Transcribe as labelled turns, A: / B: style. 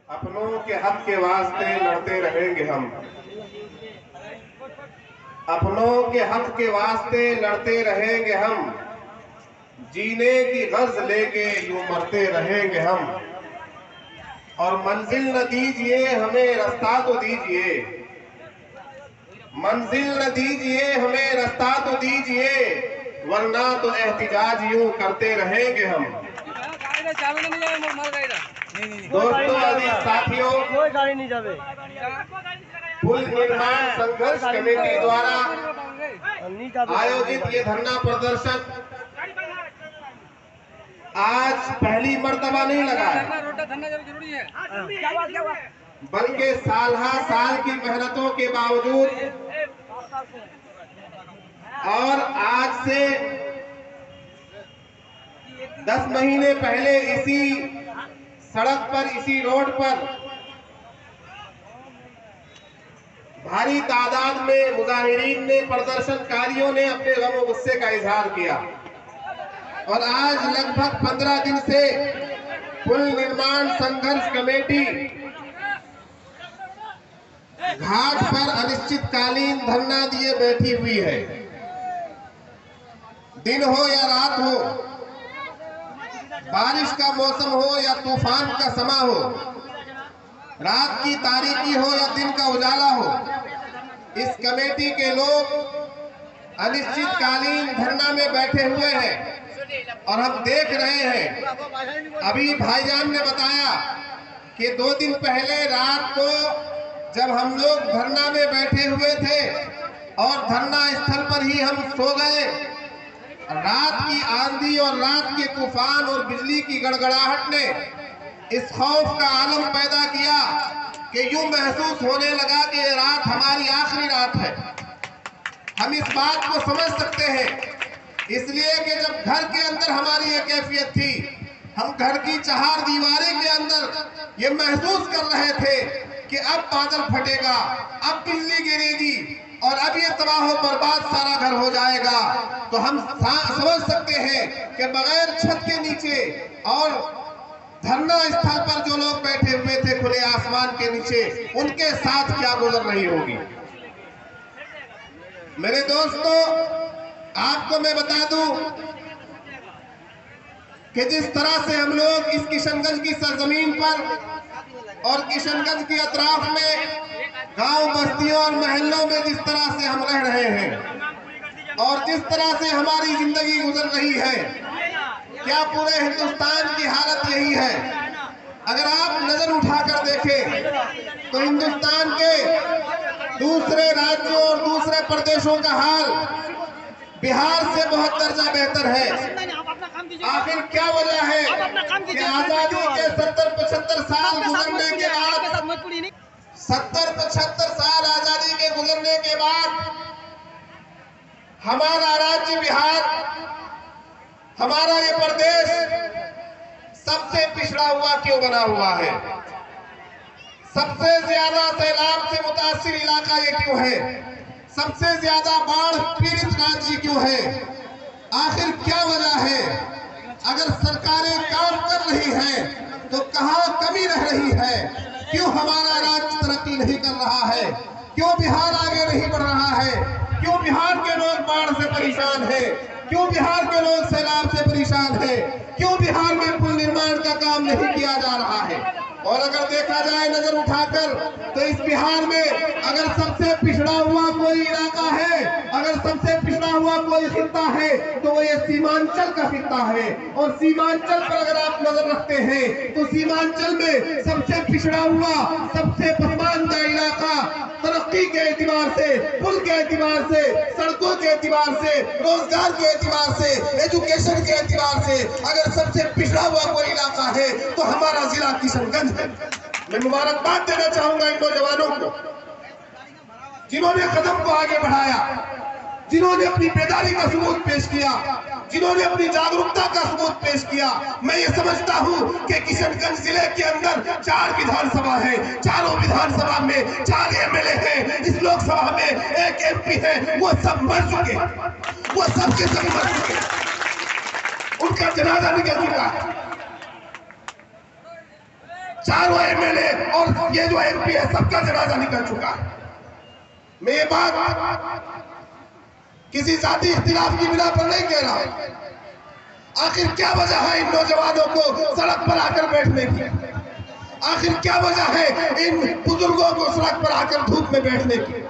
A: अपनों के हक के वास्ते लड़ते रहेंगे हम। अपनों के हक के वास्ते लड़ते रहेंगे हम। जीने की गर्ज लेके यूं मरते रहेंगे हम। और मंजिल न दीजिए हमें, रास्ता तो दीजिए। मंजिल न दीजिए हमें, रास्ता तो दीजिए, वरना तो एहतिजाज यूं करते रहेंगे हम। दोस्तों, अजीज साथियों,
B: कोई गाड़ी नहीं जावे।
A: पुल निर्माण संघर्ष कमेटी द्वारा आयोजित ये धरना प्रदर्शन आज पहली मर्तबा नहीं लगा है, बल्कि साल की मेहनतों के बावजूद और आज से 10 महीने पहले इसी सड़क पर, इसी रोड पर भारी तादाद में मुजाहिरीन ने, प्रदर्शनकारियों ने अपने गम और गुस्से का इजहार किया। और आज लगभग 15 दिन से पुल निर्माण संघर्ष कमेटी घाट पर अनिश्चितकालीन धरना दिए बैठी हुई है। दिन हो या रात हो, बारिश का मौसम हो या तूफान का समा हो, रात की तारीकी हो या दिन का उजाला हो, इस कमेटी के लोग अनिश्चितकालीन धरना में बैठे हुए हैं। और हम देख रहे हैं, अभी भाईजान ने बताया कि 2 दिन पहले रात को जब हम लोग धरना में बैठे हुए थे और धरना स्थल पर ही हम सो गए, रात की आंधी और रात के तूफान और बिजली की गड़गड़ाहट ने इस खौफ का आलम पैदा किया कि यूं महसूस होने लगा कि ये रात हमारी आखिरी रात है। हम इस बात को समझ सकते हैं, इसलिए कि जब घर के अंदर हमारी ये कैफियत थी, हम घर की 4 दीवारें के अंदर ये महसूस कर रहे थे कि अब बादल फटेगा, अब बिजली गिरेगी और अब ये तबाह व बर्बाद सारा घर हो जाएगा। तो हम समझ सकते हैं कि बगैर छत के नीचे और धरना स्थल पर जो लोग बैठे हुए थे खुले आसमान के नीचे, उनके साथ क्या गुजर रही होगी। मेरे दोस्तों, आपको मैं बता दूं कि जिस तरह से हम लोग इस किशनगंज की सरजमीन पर और किशनगंज के अतराफ में गांव, बस्तियों और मोहल्लों में जिस तरह से हम रह रहे हैं और जिस तरह से हमारी जिंदगी गुजर रही है, क्या पूरे हिंदुस्तान की हालत यही है? अगर आप नजर उठाकर देखें तो हिंदुस्तान के दूसरे राज्यों और दूसरे प्रदेशों का हाल बिहार से बहुत दर्जा बेहतर है। आखिर क्या वजह है कि आजादी के 70-75 साल गुजरने के बाद, 70-75 साल आजादी के गुजरने के बाद हमारा राज्य बिहार, हमारा ये प्रदेश सबसे पिछड़ा हुआ क्यों बना हुआ है? सबसे ज्यादा सैलाब से मुतासिर इलाका ये क्यों है? सबसे ज्यादा बाढ़ पीड़ित राज्य क्यों है? आखिर क्या वजह है? अगर सरकारें काम कर रही हैं तो कहां कमी रह रही है? क्यों हमारा राज्य तरक्की नहीं कर रहा है? क्यों बिहार आगे नहीं बढ़ रहा है? क्यों बिहार के लोग बाढ़ से परेशान हैं? क्यों बिहार के लोग सैलाब से परेशान हैं? क्यों बिहार में पुल निर्माण का काम नहीं किया जा रहा है? और अगर देखा जाए नजर उठाकर तो इस बिहार में अगर सबसे पिछड़ा हुआ कोई इलाका है, अगर सबसे पिछड़ा हुआ कोई खित्ता है तो वो ये सीमांचल का खित्ता है। और सीमांचल पर अगर आप नजर रखते हैं तो सीमांचल में सबसे पिछड़ा हुआ, सबसे पसमानदा इलाका तरक्की के एतबार से, पुल के एतबार से, सड़कों के एतबार से, रोजगार के एतबार से, एजुकेशन के एतबार से अगर सबसे पिछड़ा हुआ कोई इलाका है तो हमारा जिला किशनगंज है। मैं मुबारकबाद देना चाहूंगा इन नौजवानों को जिन्होंने कदम को आगे बढ़ाया, जिन्होंने अपनी बेदारी का सबूत पेश किया, जिन्होंने अपनी जागरूकता का सबूत पेश किया। मैं ये समझता हूं कि किशनगंज जिले के अंदर 4 विधानसभा है, चारों विधानसभा में 4 एमएलए हैं, इस लोकसभा में 1 एमपी है। वो सब मर चुके, वो सब के सब मर चुके, उनका जनाजा निकल चुका है। चारों एमएलए और ये जो एमपी है सबका जनाजा निकल चुका है। मैं ये बात किसी जाति इख्तिलाफ की बिना पर नहीं कह रहा। आखिर क्या वजह है इन नौजवानों को सड़क पर आकर बैठने की? आखिर क्या वजह है इन बुजुर्गों को सड़क पर आकर धूप में बैठने की?